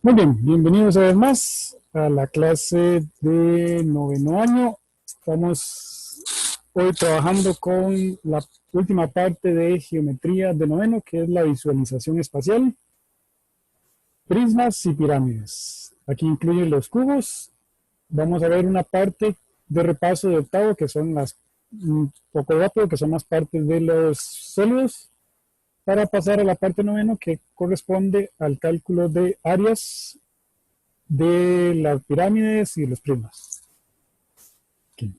Muy bien, bienvenidos una vez más a la clase de noveno año. Estamos hoy trabajando con la última parte de geometría de noveno, que es la visualización espacial, prismas y pirámides. Aquí incluyen los cubos. Vamos a ver una parte de repaso de octavo, que son un poco rápido, que son las partes de los sólidos, para pasar a la parte noveno, que corresponde al cálculo de áreas de las pirámides y los prismas. Okay.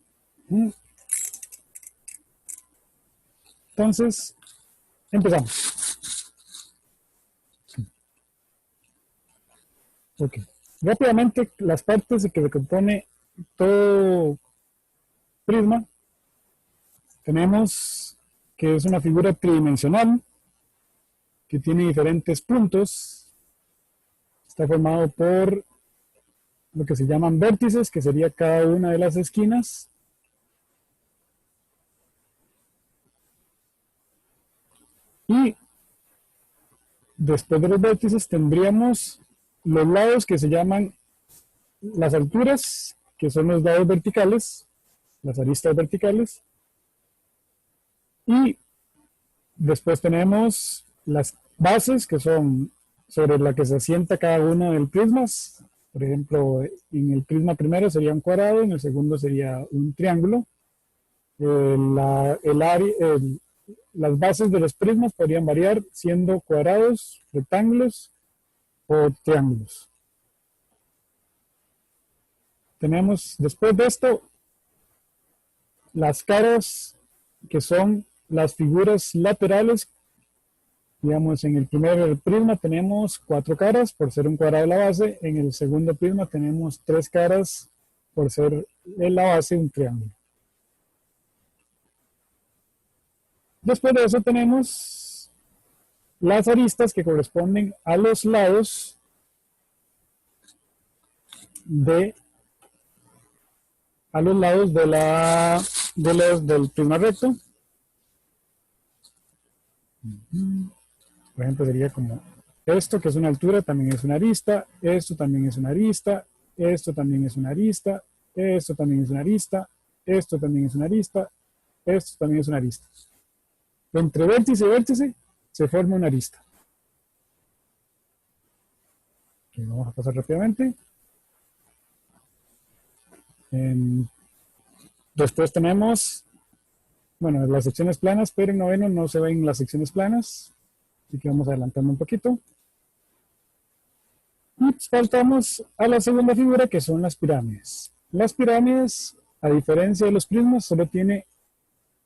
Entonces, empezamos. Okay. Rápidamente, las partes de que se compone todo prisma, tenemos que es una figura tridimensional que tiene diferentes puntos. Está formado por lo que se llaman vértices, que sería cada una de las esquinas. Y después de los vértices tendríamos los lados, que se llaman las alturas, que son los lados verticales, las aristas verticales. Y después tenemos las bases, que son sobre la que se asienta cada uno de los prismas. Por ejemplo, en el prisma primero sería un cuadrado, en el segundo sería un triángulo. Las bases de los prismas podrían variar siendo cuadrados, rectángulos o triángulos. Tenemos después de esto las caras, que son las figuras laterales. Digamos, en el primer prisma tenemos 4 caras por ser un cuadrado de la base. En el segundo prisma tenemos 3 caras por ser de la base un triángulo. Después de eso tenemos las aristas, que corresponden a los lados del prisma recto. Por ejemplo, sería como esto, que es una altura, también es una arista. Esto también es una arista. Esto también es una arista. Esto también es una arista. Esto también es una arista. Esto también es una arista. Entre vértice y vértice se forma una arista. Okay, vamos a pasar rápidamente. Después tenemos, bueno, las secciones planas, pero en noveno no se ven las secciones planas. Así que vamos adelantando un poquito. Y saltamos a la segunda figura, que son las pirámides. Las pirámides, a diferencia de los prismas, solo tiene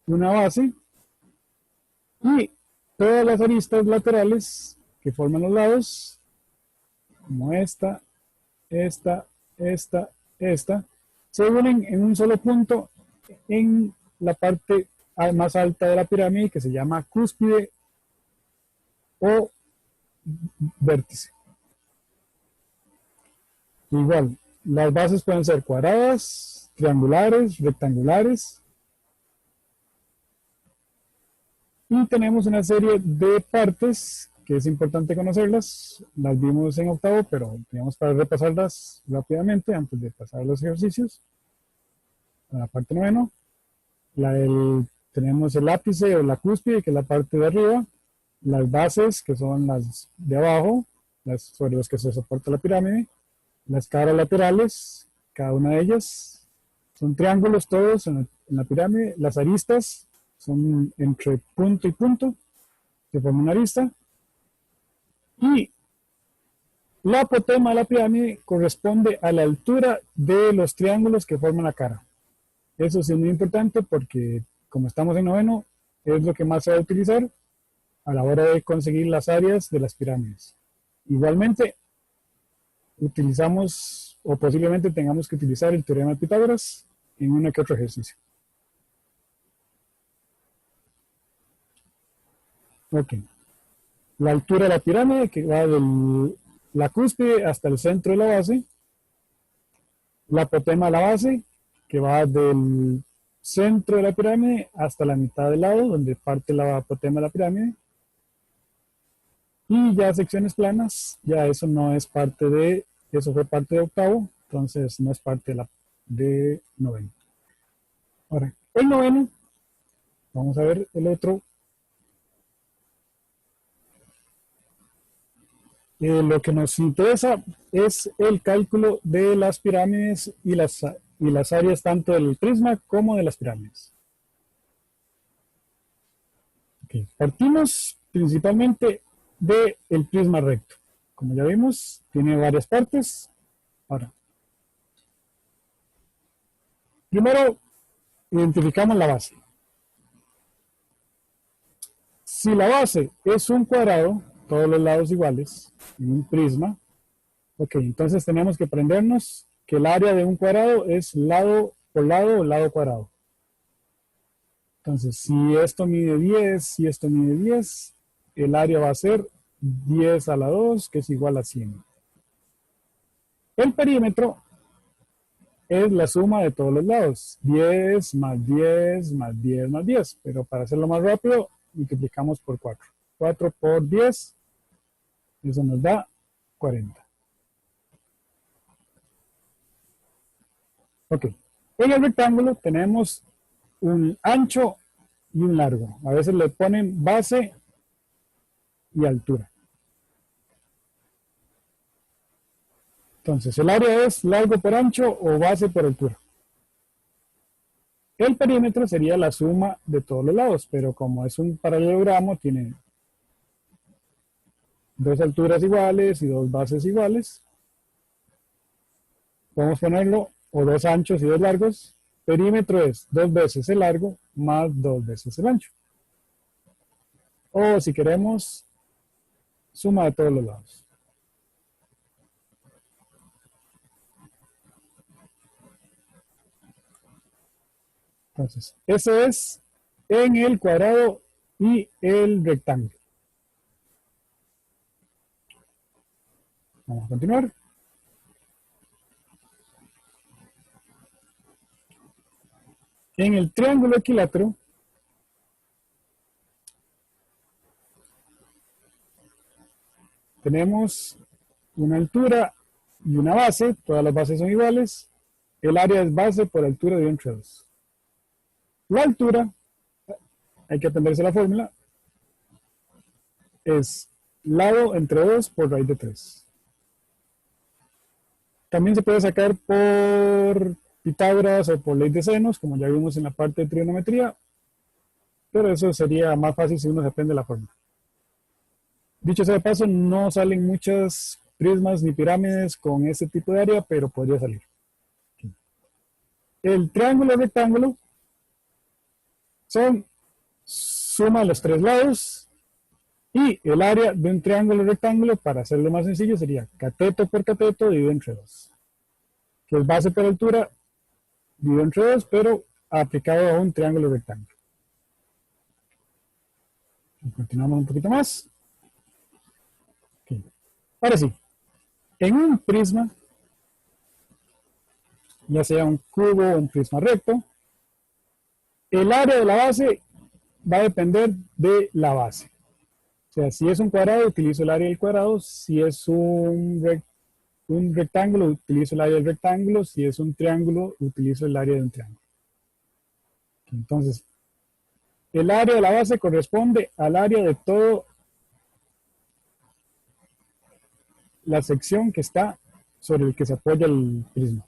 una base. Y todas las aristas laterales que forman los lados, como esta, se unen en un solo punto en la parte más alta de la pirámide, que se llama cúspide o vértice. Igual, las bases pueden ser cuadradas, triangulares, rectangulares. Y tenemos una serie de partes que es importante conocerlas. Las vimos en octavo, pero teníamos para repasarlas rápidamente antes de pasar a los ejercicios. En la parte noveno, tenemos el ápice o la cúspide, que es la parte de arriba. Las bases, que son las de abajo, las sobre las que se soporta la pirámide. Las caras laterales, cada una de ellas son triángulos todos en la pirámide. Las aristas son entre punto y punto, que forman una arista. Y la apotema de la pirámide corresponde a la altura de los triángulos que forman la cara. Eso sí es muy importante porque, como estamos en noveno, es lo que más se va a utilizar a la hora de conseguir las áreas de las pirámides. Igualmente, utilizamos, o posiblemente tengamos que utilizar el teorema de Pitágoras en uno que otro ejercicio. Ok. La altura de la pirámide, que va de la cúspide hasta el centro de la base. La apotema de la base, que va del centro de la pirámide hasta la mitad del lado, donde parte la apotema de la pirámide. Y ya secciones planas, ya eso no es parte de, eso fue parte de octavo, entonces no es parte de noveno. Ahora, el noveno, vamos a ver el otro. Lo que nos interesa es el cálculo de las pirámides y las áreas tanto del prisma como de las pirámides. Okay. Partimos principalmente del prisma recto. Como ya vimos, tiene varias partes. Ahora, primero identificamos la base. Si la base es un cuadrado, todos los lados iguales, en un prisma, ok, entonces tenemos que aprendernos que el área de un cuadrado es lado por lado o lado cuadrado. Entonces, si esto mide 10 y esto mide 10, el área va a ser 10 a la 2, que es igual a 100. El perímetro es la suma de todos los lados, 10 más 10 más 10 más 10, pero para hacerlo más rápido, multiplicamos por 4. 4 por 10, eso nos da 40. Ok, en el rectángulo tenemos un ancho y un largo. A veces le ponen base y altura. Entonces, el área es largo por ancho o base por altura. El perímetro sería la suma de todos los lados, pero como es un paralelogramo, tiene dos alturas iguales y dos bases iguales. Podemos ponerlo, o dos anchos y dos largos. Perímetro es 2 veces el largo más 2 veces el ancho. O si queremos, suma de todos los lados. Entonces, eso es en el cuadrado y el rectángulo. Vamos a continuar. En el triángulo equilátero, tenemos una altura y una base, todas las bases son iguales. El área es base por altura de entre 2. La altura, hay que aprenderse la fórmula, es lado entre 2 por raíz de 3. También se puede sacar por Pitágoras o por ley de senos, como ya vimos en la parte de trigonometría, pero eso sería más fácil si uno se aprende la fórmula. Dicho sea de paso, no salen muchas prismas ni pirámides con este tipo de área, pero podría salir. El triángulo y rectángulo son suma de los tres lados y el área de un triángulo rectángulo, para hacerlo más sencillo, sería cateto por cateto dividido entre 2, que es base por altura dividido entre 2, pero aplicado a un triángulo rectángulo. Continuamos un poquito más. Okay. Ahora sí, en un prisma, ya sea un cubo o un prisma recto, el área de la base va a depender de la base. O sea, si es un cuadrado, utilizo el área del cuadrado. Si es un rectángulo, utilizo el área del rectángulo. Si es un triángulo, utilizo el área de un triángulo. Entonces, el área de la base corresponde al área de toda la sección que está sobre el que se apoya el prisma.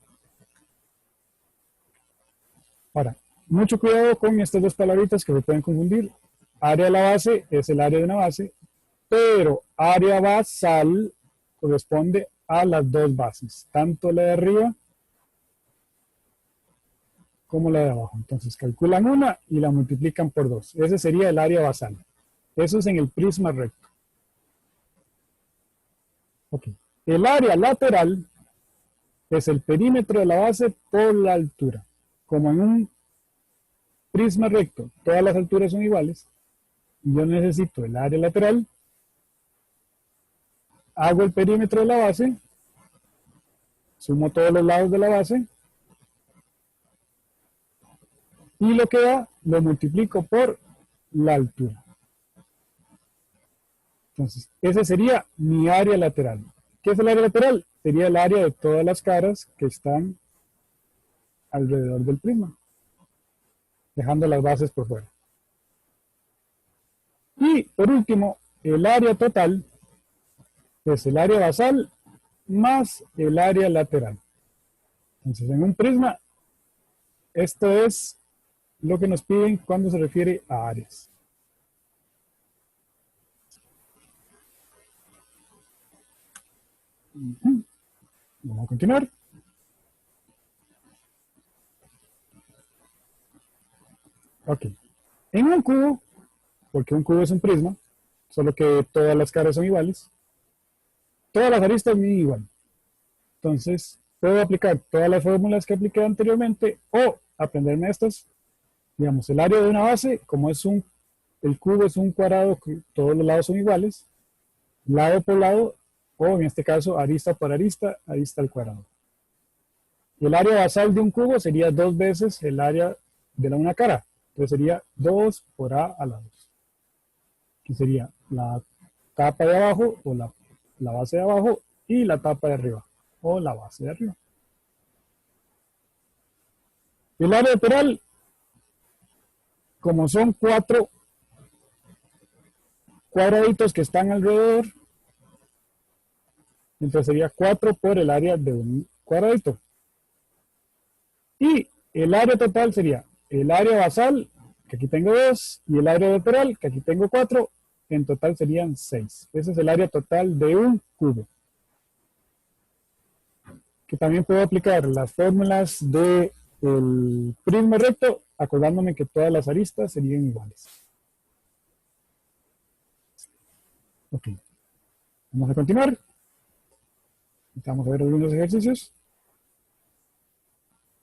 Ahora, mucho cuidado con estas dos palabritas que se pueden confundir. Área de la base es el área de una base, pero área basal corresponde a las dos bases, tanto la de arriba como la de abajo. Entonces calculan una y la multiplican por 2. Ese sería el área basal. Eso es en el prisma recto. Okay. El área lateral es el perímetro de la base por la altura. Como en un prisma recto todas las alturas son iguales, yo necesito el área lateral, hago el perímetro de la base, sumo todos los lados de la base, y lo que da lo multiplico por la altura. Entonces, ese sería mi área lateral. ¿Qué es el área lateral? Sería el área de todas las caras que están alrededor del prisma, dejando las bases por fuera. Y por último, el área total es el área basal más el área lateral. Entonces, en un prisma, esto es lo que nos piden cuando se refiere a áreas. Vamos a continuar. Ok. En un cubo, porque un cubo es un prisma, solo que todas las caras son iguales, todas las aristas miden igual. Entonces, puedo aplicar todas las fórmulas que apliqué anteriormente o aprenderme estas. Digamos, el área de una base, como es el cubo es un cuadrado que todos los lados son iguales, lado por lado, o en este caso arista por arista, arista al cuadrado. Y el área basal de un cubo sería 2 veces el área de una cara. Entonces sería 2 por a la 2. Que sería la tapa de abajo o la base de abajo y la tapa de arriba o la base de arriba. El área lateral, como son 4 cuadraditos que están alrededor, entonces sería 4 por el área de un cuadradito. Y el área total sería el área basal, que aquí tengo 2, y el área lateral, que aquí tengo 4, en total serían 6. Ese es el área total de un cubo. Que también puedo aplicar las fórmulas del prisma recto, acordándome que todas las aristas serían iguales. Ok. Vamos a continuar. Vamos a ver algunos ejercicios.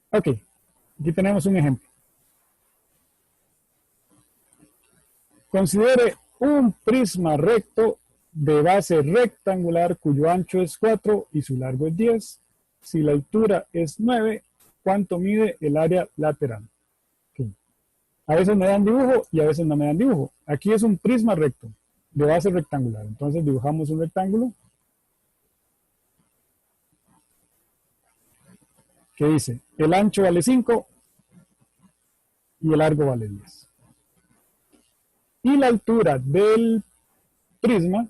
Ok. Aquí tenemos un ejemplo. Considere un prisma recto de base rectangular cuyo ancho es 4 y su largo es 10. Si la altura es 9, ¿cuánto mide el área lateral? Okay. A veces me dan dibujo y a veces no me dan dibujo. Aquí es un prisma recto de base rectangular. Entonces dibujamos un rectángulo que dice, el ancho vale 5 y el largo vale 10. Y la altura del prisma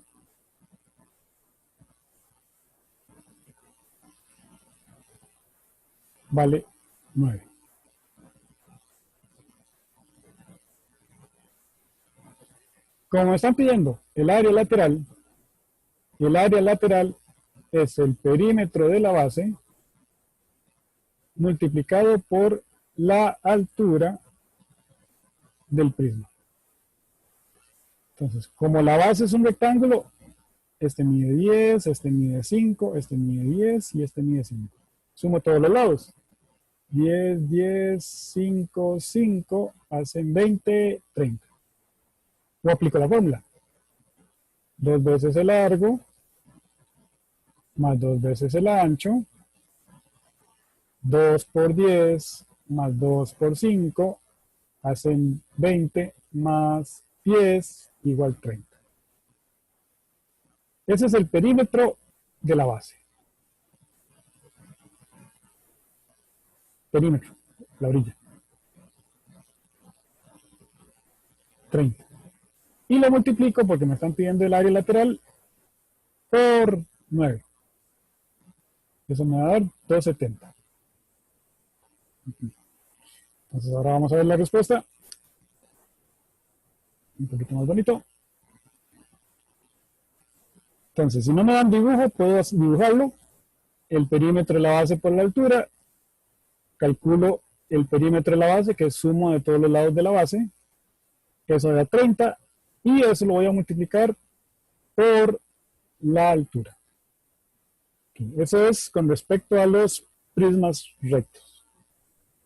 vale 9. Como me están pidiendo el área lateral es el perímetro de la base multiplicado por la altura del prisma. Entonces, como la base es un rectángulo, este mide 10, este mide 5, este mide 10 y este mide 5. Sumo todos los lados. 10, 10, 5, 5, hacen 20, 30. O aplico la fórmula. 2 veces el largo, más 2 veces el ancho, 2 por 10, más 2 por 5, hacen 20, más 10, igual 30. Ese es el perímetro de la base. Perímetro, la orilla. 30. Y lo multiplico porque me están pidiendo el área lateral por 9. Eso me va a dar 270. Entonces ahora vamos a ver la respuesta. Un poquito más bonito. Entonces, si no me dan dibujo, puedo dibujarlo. El perímetro de la base por la altura. Calculo el perímetro de la base, que es sumo de todos los lados de la base. Eso da 30. Y eso lo voy a multiplicar por la altura. Eso es con respecto a los prismas rectos.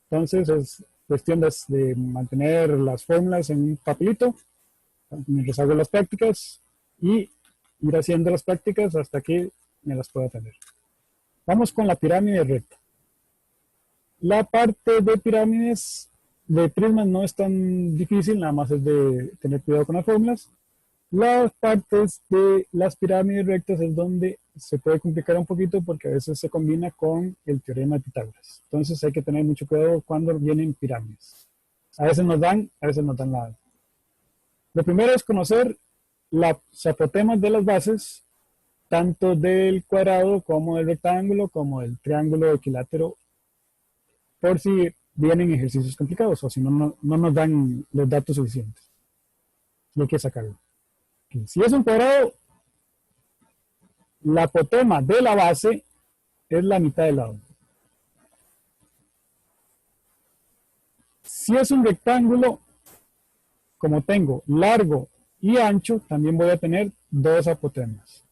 Entonces, es cuestión de mantener las fórmulas en un papelito mientras hago las prácticas y ir haciendo las prácticas hasta que me las pueda tener. Vamos con la pirámide recta. La parte de pirámides de prismas no es tan difícil, nada más es de tener cuidado con las fórmulas. Las partes de las pirámides rectas es donde se puede complicar un poquito porque a veces se combina con el teorema de Pitágoras. Entonces hay que tener mucho cuidado cuando vienen pirámides. A veces nos dan, a veces nos dan nada. Lo primero es conocer los apotemas de las bases, tanto del cuadrado como del rectángulo, como del triángulo equilátero, por si vienen ejercicios complicados o si no nos dan los datos suficientes. Y hay que sacarlo. Si es un cuadrado, la apotema de la base es la mitad del lado. Si es un rectángulo, como tengo largo y ancho, también voy a tener dos apotemas.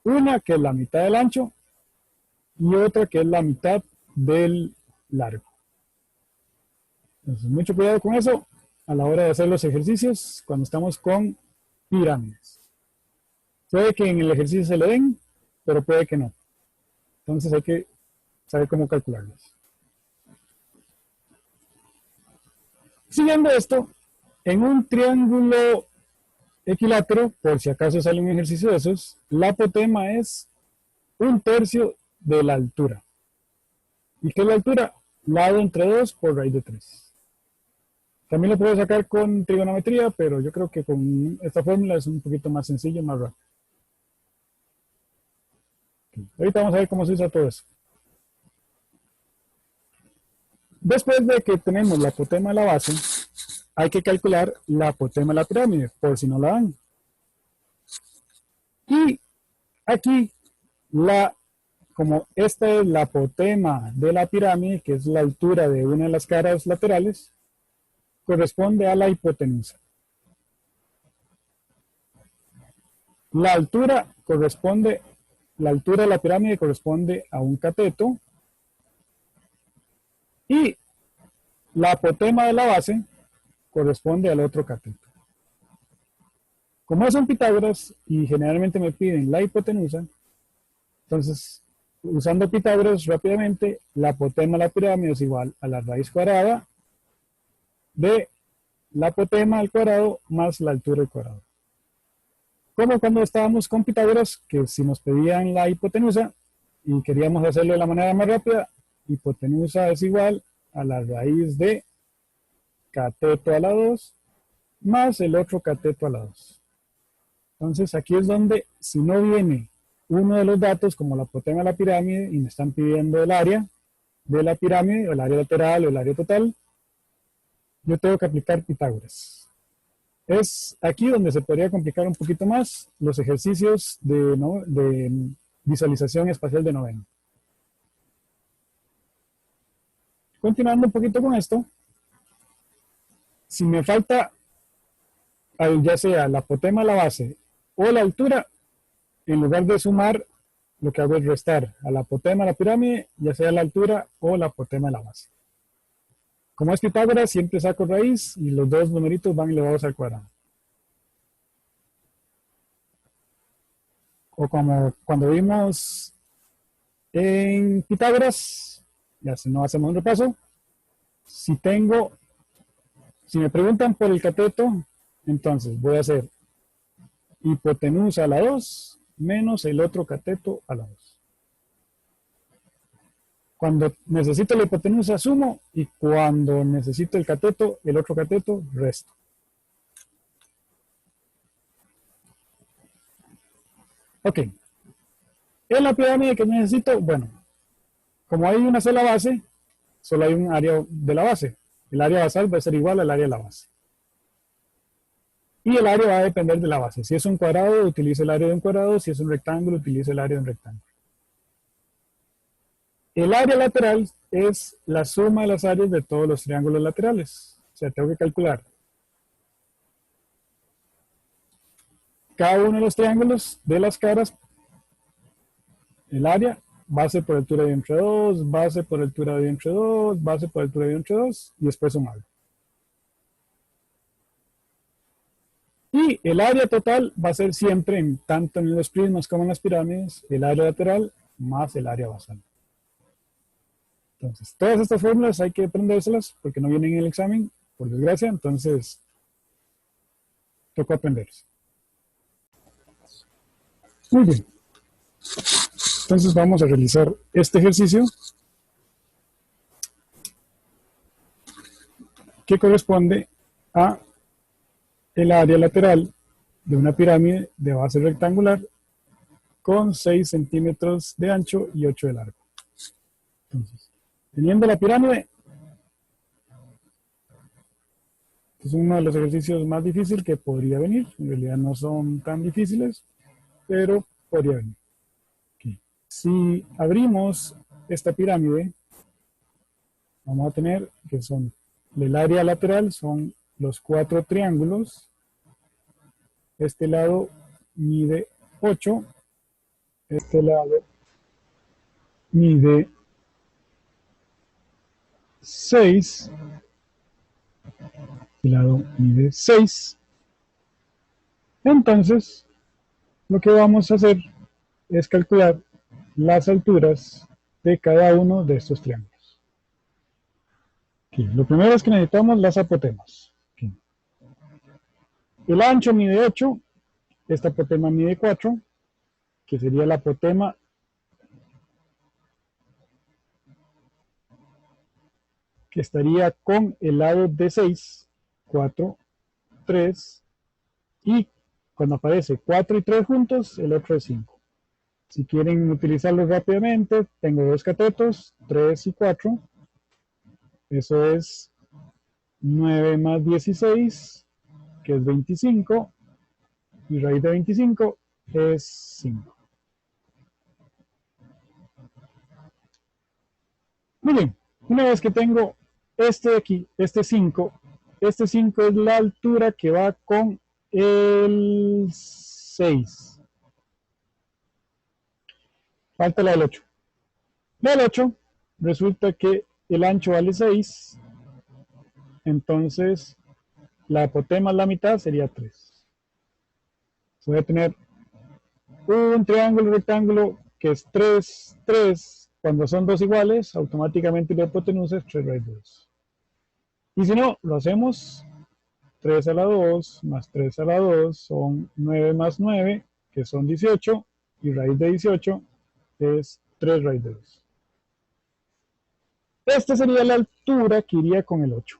Una que es la mitad del ancho y otra que es la mitad del largo. Entonces, mucho cuidado con eso a la hora de hacer los ejercicios cuando estamos con pirámides. Puede que en el ejercicio se le den, pero puede que no. Entonces hay que saber cómo calcularlos. Siguiendo esto, en un triángulo equilátero, por si acaso sale un ejercicio de esos, la apotema es 1/3 de la altura. ¿Y qué es la altura? Lado entre 2 por raíz de 3. También lo puedo sacar con trigonometría, pero yo creo que con esta fórmula es un poquito más sencillo, más rápido. Okay. Ahorita vamos a ver cómo se usa todo eso. Después de que tenemos la apotema de la base, hay que calcular la apotema de la pirámide, por si no la dan. Y aquí, como esta es la apotema de la pirámide, que es la altura de una de las caras laterales, corresponde a la hipotenusa. La altura de la pirámide corresponde a un cateto y la apotema de la base corresponde al otro cateto. Como son Pitágoras y generalmente me piden la hipotenusa, entonces usando Pitágoras rápidamente, la apotema de la pirámide es igual a la raíz cuadrada de la apotema al cuadrado más la altura al cuadrado. Como cuando estábamos con Pitágoras, que si nos pedían la hipotenusa y queríamos hacerlo de la manera más rápida, hipotenusa es igual a la raíz de cateto a la 2 más el otro cateto a la 2. Entonces aquí es donde, si no viene uno de los datos, como la apotema de la pirámide, y me están pidiendo el área de la pirámide, o el área lateral, o el área total, yo tengo que aplicar Pitágoras. Es aquí donde se podría complicar un poquito más los ejercicios de visualización espacial de noveno. Continuando un poquito con esto, si me falta ya sea la apotema de la base o la altura, en lugar de sumar, lo que hago es restar a la apotema de la pirámide, ya sea la altura o la apotema de la base. Como es Pitágoras, siempre saco raíz y los dos numeritos van elevados al cuadrado. O como cuando vimos en Pitágoras, ya si no hacemos un repaso, si me preguntan por el cateto, entonces voy a hacer hipotenusa a la 2 menos el otro cateto a la 2. Cuando necesito la hipotenusa sumo y cuando necesito el cateto, el otro cateto, resto. Ok. En la pirámide que necesito, bueno, como hay una sola base, solo hay un área de la base. El área basal va a ser igual al área de la base. Y el área va a depender de la base. Si es un cuadrado, utilizo el área de un cuadrado. Si es un rectángulo, utilizo el área de un rectángulo. El área lateral es la suma de las áreas de todos los triángulos laterales. O sea, tengo que calcular cada uno de los triángulos de las caras, el área, base por altura de entre 2, base por altura de entre 2, base por altura de entre 2, y después sumarlo. Y el área total va a ser siempre, tanto en los prismas como en las pirámides, el área lateral más el área basal. Entonces, todas estas fórmulas hay que aprendérselas porque no vienen en el examen, por desgracia, entonces tocó aprenderse. Muy bien. Entonces vamos a realizar este ejercicio que corresponde a el área lateral de una pirámide de base rectangular con 6 centímetros de ancho y 8 de largo. Entonces, teniendo la pirámide, es uno de los ejercicios más difíciles que podría venir. En realidad no son tan difíciles, pero podría venir. Okay. Si abrimos esta pirámide, vamos a tener que son, el área lateral son los 4 triángulos. Este lado mide 8, este lado mide 6, este lado mide 6. Entonces, lo que vamos a hacer es calcular las alturas de cada uno de estos triángulos. Okay. Lo primero es que necesitamos las apotemas. Okay. El ancho mide 8, esta apotema mide 4, que sería la apotema que estaría con el lado de 6, 4, 3, y cuando aparece 4 y 3 juntos, el otro es 5. Si quieren utilizarlo rápidamente, tengo 2 catetos, 3 y 4. Eso es 9 más 16, que es 25, y raíz de 25 es 5. Muy bien, una vez que tengo este de aquí, este 5 es la altura que va con el 6. Falta la del 8. La del 8 resulta que el ancho vale 6, entonces la apotema a la mitad sería 3. Voy a tener un triángulo rectángulo que es 3, 3. Cuando son dos iguales, automáticamente la hipotenusa es 3 raíz de 2. Y si no, lo hacemos 3 a la 2 más 3 a la 2 son 9 más 9, que son 18, y raíz de 18 es 3 raíz de 2. Esta sería la altura que iría con el 8.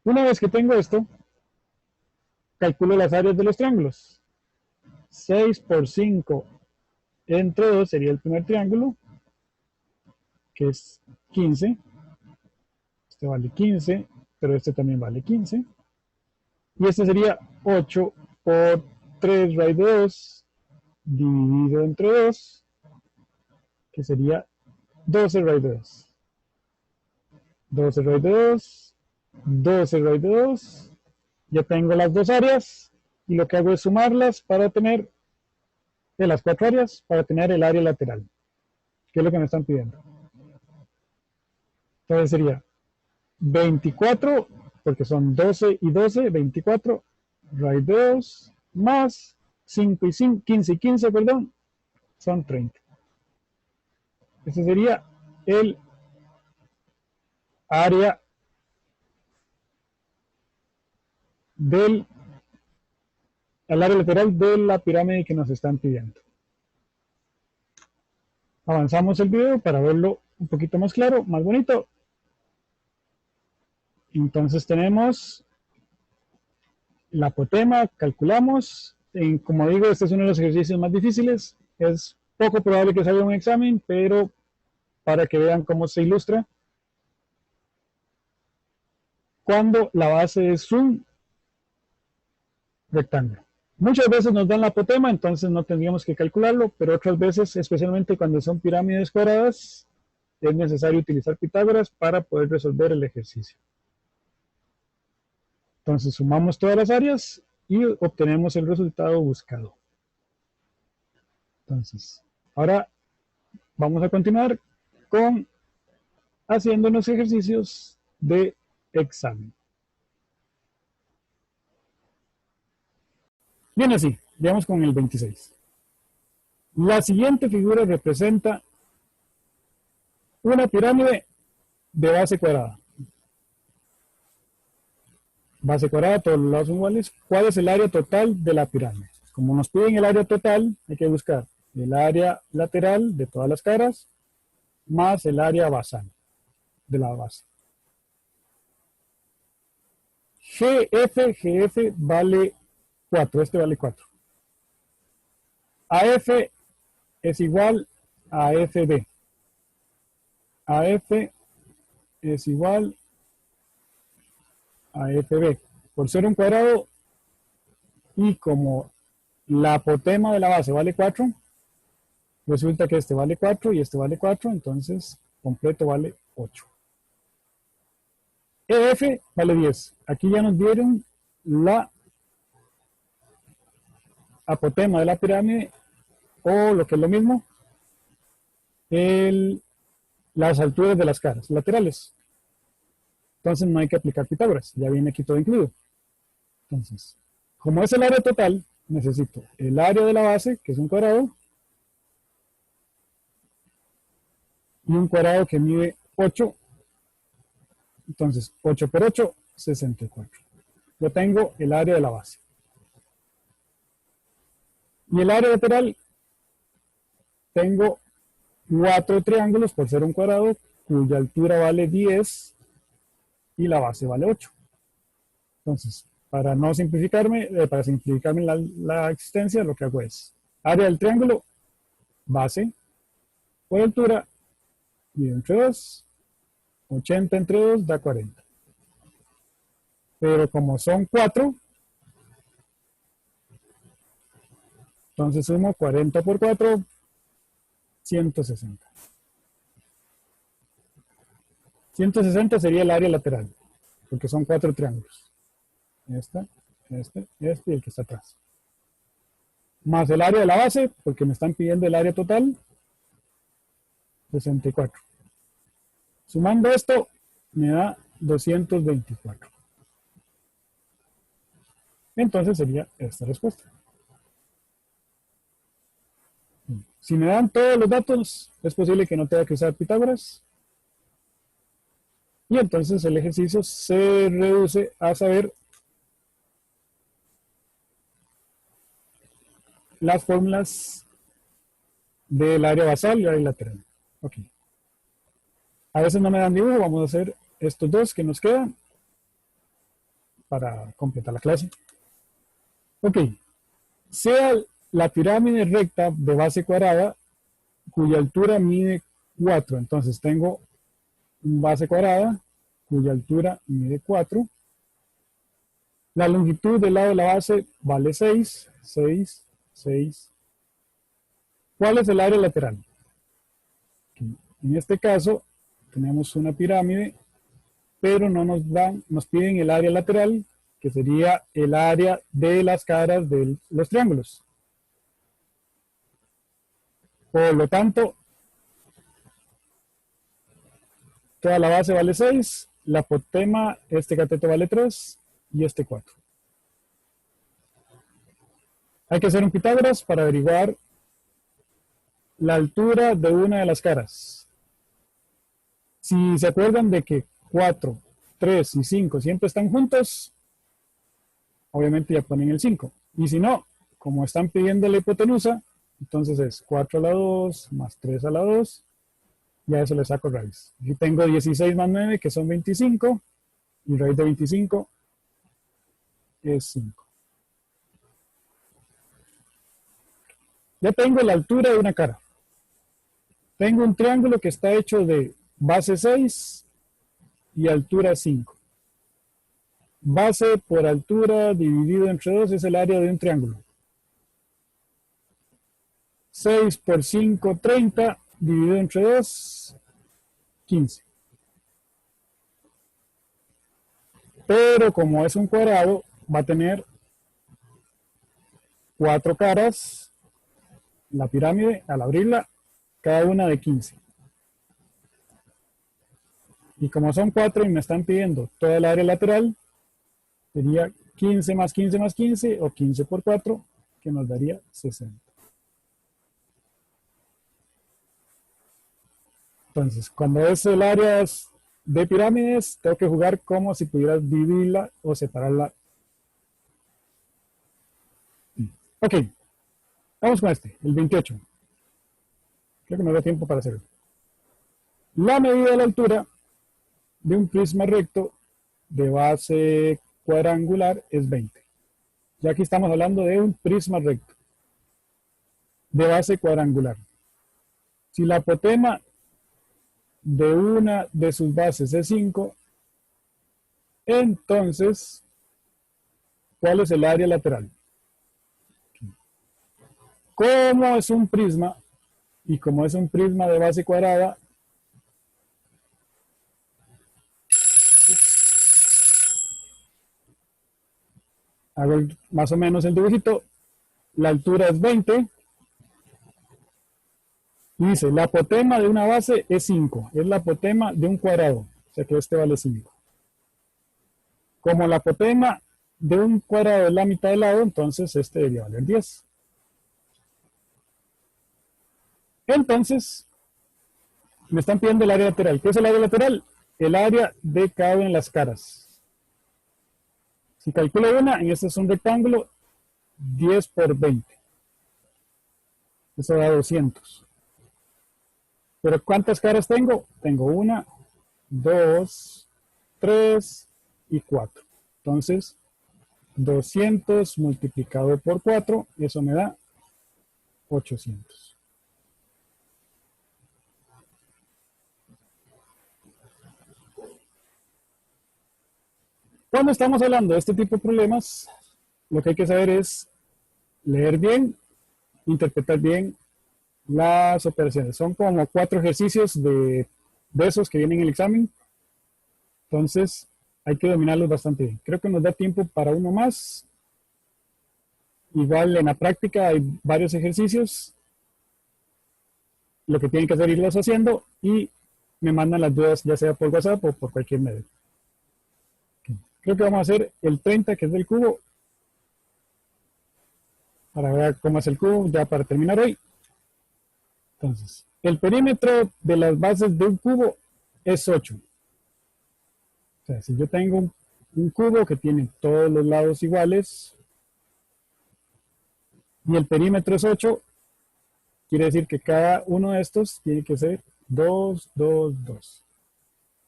Una vez que tengo esto, calculo las áreas de los triángulos. 6 por 5 entre 2 sería el primer triángulo, que es 15. Este vale 15, pero este también vale 15. Y este sería 8 por 3 raíz de 2 dividido entre 2, que sería 12 raíz de 2. 12 raíz de 2, 12 raíz de 2. Ya tengo las dos áreas y lo que hago es sumarlas para tener, de las 4 áreas, para tener el área lateral, que es lo que me están pidiendo. Entonces sería 24, porque son 12 y 12, 24 raíz de 2, más 5 y 5, 15 y 15, perdón, son 30. Ese sería el área al área lateral de la pirámide que nos están pidiendo. Avanzamos el video para verlo un poquito más claro, más bonito. Entonces tenemos la apotema, calculamos. Como digo, este es uno de los ejercicios más difíciles. Es poco probable que salga un examen, pero para que vean cómo se ilustra. Cuando la base es un rectángulo. Muchas veces nos dan la apotema, entonces no tendríamos que calcularlo, pero otras veces, especialmente cuando son pirámides cuadradas, es necesario utilizar Pitágoras para poder resolver el ejercicio. Entonces sumamos todas las áreas y obtenemos el resultado buscado. Entonces, ahora vamos a continuar con haciendo unos ejercicios de examen. Bien, así, veamos con el 26. La siguiente figura representa una pirámide de base cuadrada. base cuadrada, todos los lados son iguales. ¿Cuál es el área total de la pirámide? Como nos piden el área total, hay que buscar el área lateral de todas las caras más el área basal de la base. GF vale 4, este vale 4. AF es igual a FB. AF es igual a FB. Por ser un cuadrado y como la apotema de la base vale 4, resulta que este vale 4 y este vale 4, entonces completo vale 8. EF vale 10. Aquí ya nos dieron la apotema de la pirámide, o lo que es lo mismo, las alturas de las caras laterales. Entonces no hay que aplicar Pitágoras, ya viene aquí todo incluido. Entonces, como es el área total, necesito el área de la base, que es un cuadrado, y un cuadrado que mide 8. Entonces, 8 por 8, 64. Yo tengo el área de la base. Y el área lateral, tengo 4 triángulos por ser un cuadrado, cuya altura vale 10 y la base vale 8. Entonces, para simplificarme la existencia, lo que hago es área del triángulo, base, por altura, y entre 2, 80 entre 2 da 40. Pero como son 4, entonces sumo 40 por 4, 160. 160 sería el área lateral, porque son 4 triángulos. Este y el que está atrás. Más el área de la base, porque me están pidiendo el área total, 64. Sumando esto, me da 224. Entonces sería esta respuesta. Si me dan todos los datos, es posible que no tenga que usar Pitágoras. Y entonces el ejercicio se reduce a saber las fórmulas del área basal y área lateral. Ok. A veces no me dan dibujo, vamos a hacer estos dos que nos quedan para completar la clase. Ok. Sea la pirámide recta de base cuadrada cuya altura mide 4. Entonces tengo base cuadrada cuya altura mide 4. La longitud del lado de la base vale 6. 6, 6. ¿Cuál es el área lateral? En este caso tenemos una pirámide, pero no nos piden el área lateral, que sería el área de las caras de los triángulos. Por lo tanto, toda la base vale 6, la apotema, este cateto vale 3 y este 4. Hay que hacer un Pitágoras para averiguar la altura de una de las caras. Si se acuerdan de que 4, 3 y 5 siempre están juntos, obviamente ya ponen el 5. Y si no, como están pidiendo la hipotenusa, entonces es 4 a la 2 más 3 a la 2, ya eso le saco raíz. Aquí tengo 16 más 9, que son 25, y raíz de 25 es 5. Ya tengo la altura de una cara. Tengo un triángulo que está hecho de base 6 y altura 5. Base por altura dividido entre 2 es el área de un triángulo. 6 por 5, 30, dividido entre 2, 15. Pero como es un cuadrado, va a tener 4 caras, la pirámide, al abrirla, cada una de 15. Y como son 4 y me están pidiendo toda el área lateral, sería 15 más 15 más 15, o 15 por 4, que nos daría 60. Entonces, cuando es el área de pirámides, tengo que jugar como si pudieras dividirla o separarla. Ok, vamos con este, el 28. Creo que me da tiempo para hacerlo. La medida de la altura de un prisma recto de base cuadrangular es 20. Ya aquí estamos hablando de un prisma recto de base cuadrangular. Si la apotema de una de sus bases es 5, entonces, ¿cuál es el área lateral? Como es un prisma, y como es un prisma de base cuadrada, hago más o menos el dibujito, la altura es 20, y dice, la apotema de una base es 5, es la apotema de un cuadrado, o sea que este vale 5. Como la apotema de un cuadrado es la mitad del lado, entonces este debería valer 10. Entonces, me están pidiendo el área lateral. ¿Qué es el área lateral? El área de cada una de las caras. Si calculo una, en este es un rectángulo, 10 por 20. Eso da 200. ¿Pero cuántas caras tengo? Tengo 1, 2, 3 y 4. Entonces, 200 multiplicado por 4, eso me da 800. Cuando estamos hablando de este tipo de problemas, lo que hay que saber es leer bien, interpretar bien las operaciones. Son como 4 ejercicios de esos que vienen en el examen. Entonces, hay que dominarlos bastante bien. Creo que nos da tiempo para uno más. Igual en la práctica hay varios ejercicios. Lo que tienen que hacer es irlos haciendo y me mandan las dudas ya sea por WhatsApp o por cualquier medio. Creo que vamos a hacer el 30, que es del cubo, para ver cómo es el cubo, ya para terminar hoy. Entonces, el perímetro de las bases de un cubo es 8. O sea, si yo tengo un cubo que tiene todos los lados iguales y el perímetro es 8, quiere decir que cada uno de estos tiene que ser 2, 2, 2.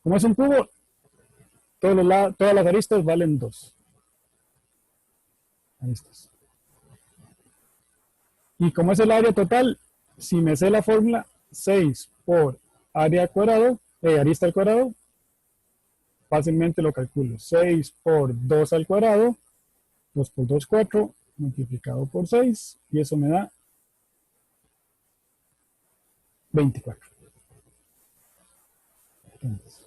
Como es un cubo, todas las aristas valen 2. Aristas. Y como es el área total, si me sé la fórmula, 6 por área al cuadrado, arista al cuadrado, fácilmente lo calculo. 6 por 2 al cuadrado, 2 por 2, 4, multiplicado por 6, y eso me da 24. Entonces,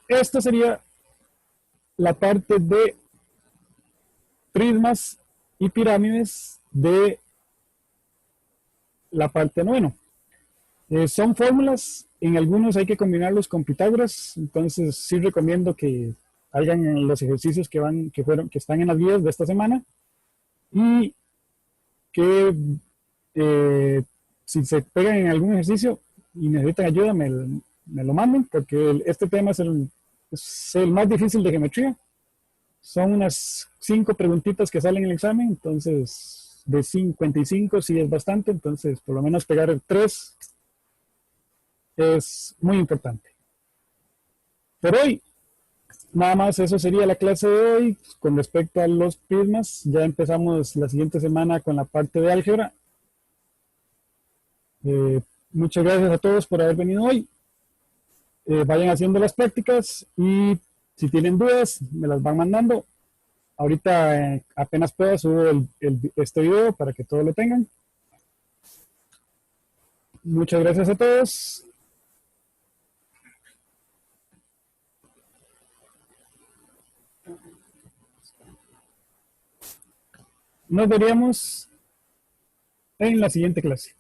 esta sería la parte de prismas y pirámides de la parte noveno. Son fórmulas, en algunos hay que combinarlos con Pitágoras, entonces sí recomiendo que hagan los ejercicios que están en las guías de esta semana y que si se pegan en algún ejercicio y necesitan ayuda me lo manden, porque este tema es el más difícil de geometría. Son unas 5 preguntitas que salen en el examen, entonces de 55 sí es bastante, entonces por lo menos pegar 3 es muy importante. Por hoy, nada más eso sería la clase de hoy con respecto a los prismas. Ya empezamos la siguiente semana con la parte de álgebra. Muchas gracias a todos por haber venido hoy. Vayan haciendo las prácticas y si tienen dudas me las van mandando. Ahorita apenas pueda subo este video para que todos lo tengan. Muchas gracias a todos. Nos veríamos en la siguiente clase.